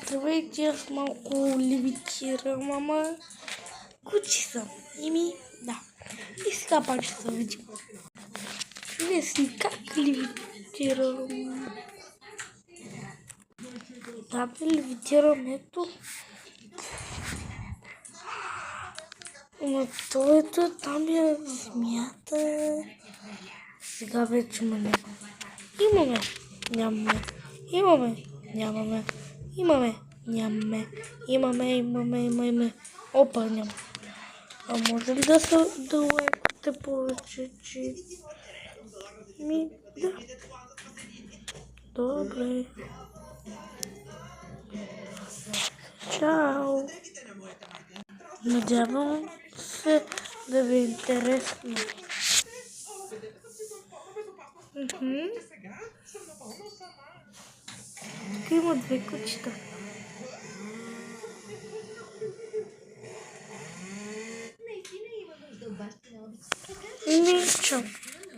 Здравейте, аз малко левитирам, ама кучи съм. Да. И сега пак ще се видим. Не си как левитирам. Да, бе, левитирам, ето. Ама ето там е змията. Сега вече ма няма. Имаме, нямаме. Имаме, нямаме. Имаме, нямаме. Имаме. Опа, няма. А може ли да се далекоте повече, че... Да. Добре. Чао. Надявам се да ви е интересно. Тук има две кучета. Ничо.